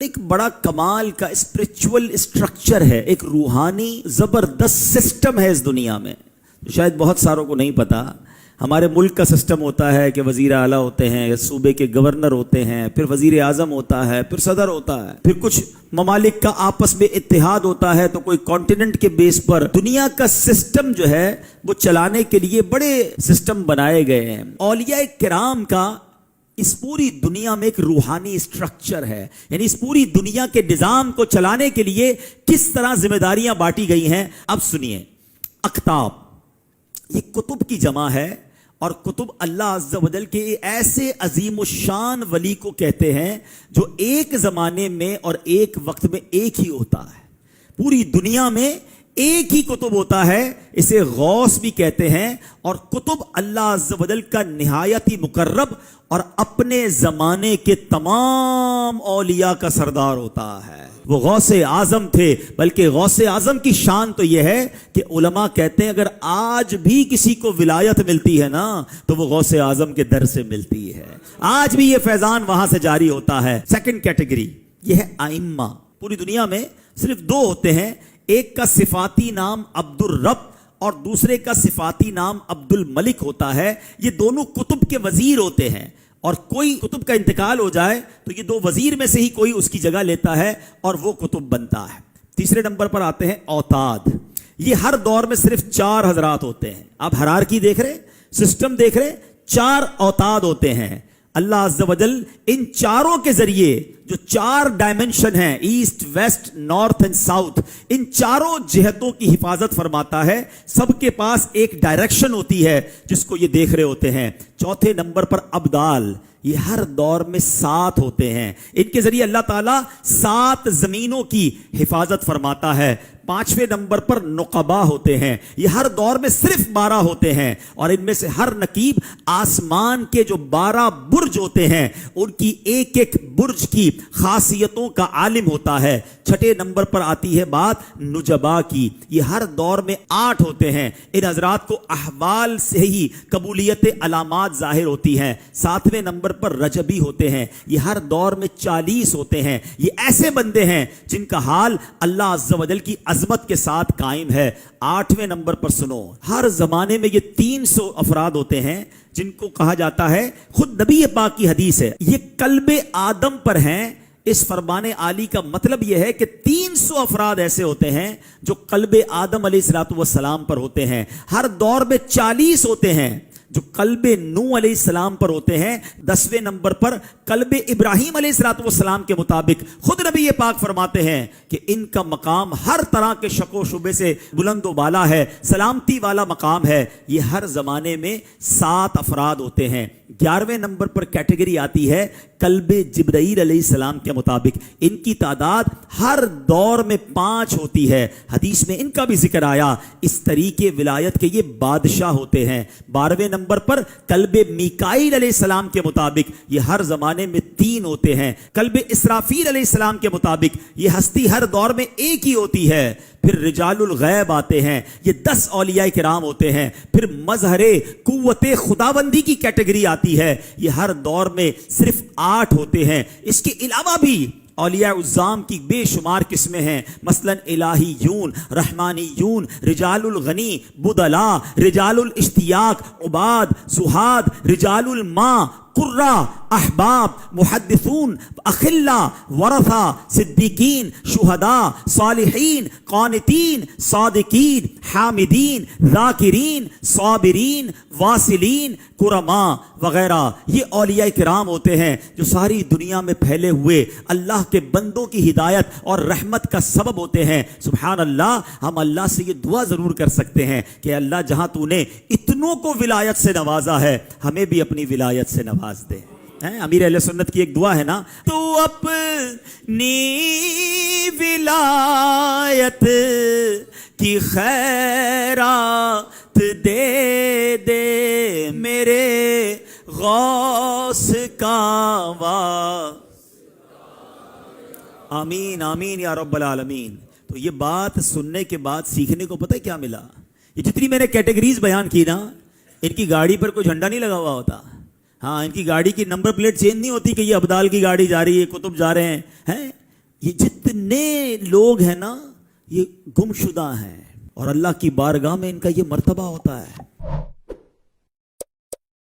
ایک بڑا کمال کا اسپرچول اسٹرکچر ہے، ایک روحانی زبردست سسٹم ہے اس دنیا میں، شاید بہت ساروں کو نہیں پتا۔ ہمارے ملک کا سسٹم ہوتا ہے کہ وزیر اعلیٰ ہوتے ہیں، صوبے کے گورنر ہوتے ہیں، پھر وزیر اعظم ہوتا ہے، پھر صدر ہوتا ہے، پھر کچھ ممالک کا آپس میں اتحاد ہوتا ہے، تو کوئی کانٹیننٹ کے بیس پر دنیا کا سسٹم جو ہے وہ چلانے کے لیے بڑے سسٹم بنائے گئے ہیں۔ اولیاء کرام کا اس پوری دنیا میں ایک روحانی اسٹرکچر ہے، یعنی اس پوری دنیا کے نظام کو چلانے کے لیے کس طرح ذمہ داریاں بانٹی گئی ہیں۔ اب سنیے، اقطاب یہ کتب کی جمع ہے، اور کتب اللہ عز و جل کے ایسے عظیم الشان ولی کو کہتے ہیں جو ایک زمانے میں اور ایک وقت میں ایک ہی ہوتا ہے، پوری دنیا میں ایک ہی کتب ہوتا ہے، اسے غوث بھی کہتے ہیں۔ اور کتب اللہ عز و جل کا نہایت ہی مقرب اور اپنے زمانے کے تمام اولیاء کا سردار ہوتا ہے۔ وہ غوث اعظم تھے، بلکہ غوث اعظم کی شان تو یہ ہے کہ علماء کہتے ہیں اگر آج بھی کسی کو ولایت ملتی ہے نا تو وہ غوث اعظم کے در سے ملتی ہے، آج بھی یہ فیضان وہاں سے جاری ہوتا ہے۔ سیکنڈ کیٹیگری یہ ہے ائمہ۔ پوری دنیا میں صرف دو ہوتے ہیں، ایک کا صفاتی نام عبد الرب اور دوسرے کا صفاتی نام عبد الملک ہوتا ہے۔ یہ دونوں کتب کے وزیر ہوتے ہیں، اور کوئی کتب کا انتقال ہو جائے تو یہ دو وزیر میں سے ہی کوئی اس کی جگہ لیتا ہے اور وہ کتب بنتا ہے۔ تیسرے نمبر پر آتے ہیں اوتاد۔ یہ ہر دور میں صرف 4 حضرات ہوتے ہیں۔ آپ ہرارکی دیکھ رہے، سسٹم دیکھ رہے، 4 اوتاد ہوتے ہیں۔ اللہ عز و جل ان چاروں کے ذریعے جو 4 ڈائمنشن ہیں، east, west, north and south, ان چاروں جہتوں کی حفاظت فرماتا ہے۔ سب کے پاس ایک ڈائریکشن ہوتی ہے جس کو یہ دیکھ رہے ہوتے ہیں۔ چوتھے نمبر پر ابدال، یہ ہر دور میں 7 ہوتے ہیں، ان کے ذریعے اللہ تعالیٰ 7 زمینوں کی حفاظت فرماتا ہے۔ 5ویں نمبر پر نقبا ہوتے ہیں، یہ ہر دور میں صرف 12 ہوتے ہیں، اور ان میں سے ہر نقیب آسمان کے جو 12 برج ہوتے ہیں ان کی ایک ایک برج کی خاصیتوں کا عالم ہوتا ہے۔ 6 نمبر پر آتی ہے بات نجبا کی، یہ ہر دور میں 8 ہوتے ہیں، ان حضرات کو احوال سے ہی قبولیت علامات ظاہر ہوتی ہیں۔ 7ویں نمبر پر رجبی ہوتے ہیں، یہ ہر دور میں 40 ہوتے ہیں، یہ ایسے بندے ہیں جن کا حال اللہ عز و جل کی عظمت کے ساتھ قائم ہے۔ 8ویں نمبر پر سنو، ہر زمانے میں یہ 300 افراد ہوتے ہیں جن کو کہا جاتا ہے، خود نبی پاک کی حدیث ہے، یہ قلب آدم پر ہیں۔ اس فرمان عالی کا مطلب یہ ہے کہ 300 افراد ایسے ہوتے ہیں جو قلب آدم علیہ السلام پر ہوتے ہیں۔ ہر دور میں 40 ہوتے ہیں جو قلب نوح علیہ السلام پر ہوتے ہیں۔ 10ویں نمبر پر قلب ابراہیم علیہ السلام کے مطابق خود نبی پاک فرماتے ہیں کہ ان کا مقام ہر طرح کے شک و شبے سے بلند و بالا ہے، سلامتی والا مقام ہے۔ یہ ہر زمانے میں 7 افراد ہوتے ہیں۔ 11ویں نمبر پر کیٹیگری آتی ہے قلب جبرائیل علیہ السلام کے مطابق، ان کی تعداد ہر دور میں 5 ہوتی ہے۔ حدیث میں ان کا بھی ذکر آیا، اس طریقے ولایت کے یہ بادشاہ ہوتے ہیں۔ 12ویں نمبر پر قلب میکائیل علیہ السلام کے مطابق یہ ہر زمانے میں 3 ہوتے ہیں۔ قلب اسرافیل علیہ السلام کے مطابق یہ ہستی ہر دور میں ایک ہی ہوتی ہے۔ پھر رجال الغیب آتے ہیں، یہ 10 اولیاء کرام ہوتے ہیں۔ پھر مظہر قوت خداوندی کی کیٹیگری آتی ہے، یہ ہر دور میں صرف 8 ہوتے ہیں۔ اس کے علاوہ بھی اولیاء العظام کی بے شمار قسمیں ہیں، مثلا الہیون، رحمانیون، رجال الغنی، بدلا، رجال الاشتیاق، عباد، زہاد، رجال الماء، قرہ، احباب، محدثون، اخلا، ورثہ، صدیقین، شہداء، صالحین، قانتین، صادقین، حامدین، ذاکرین، صابرین، واصلین، کرما وغیرہ۔ یہ اولیاء کرام ہوتے ہیں جو ساری دنیا میں پھیلے ہوئے اللہ کے بندوں کی ہدایت اور رحمت کا سبب ہوتے ہیں۔ سبحان اللہ، ہم اللہ سے یہ دعا ضرور کر سکتے ہیں کہ اللہ جہاں تو نے اتنوں کو ولایت سے نوازا ہے ہمیں بھی اپنی ولایت سے نواز دے۔ امیر اہل سنت کی ایک دعا ہے نا، تو اپنی ولایت کی خیرات دے دے میرے غوث کا وا۔ آمین آمین یا رب العالمین۔ تو یہ بات سننے کے بعد سیکھنے کو پتہ ہے کیا ملا؟ یہ جتنی میں نے کیٹیگریز بیان کی نا، ان کی گاڑی پر کوئی جھنڈا نہیں لگا ہوا ہوتا۔ ہاں، ان کی گاڑی کی نمبر پلیٹ چینج نہیں ہوتی کہ یہ ابدال کی گاڑی جا رہی ہے، کتب جا رہے ہیں۔ یہ جتنے لوگ ہیں نا یہ گمشدہ ہیں اور اللہ کی بارگاہ میں ان کا یہ مرتبہ ہوتا ہے.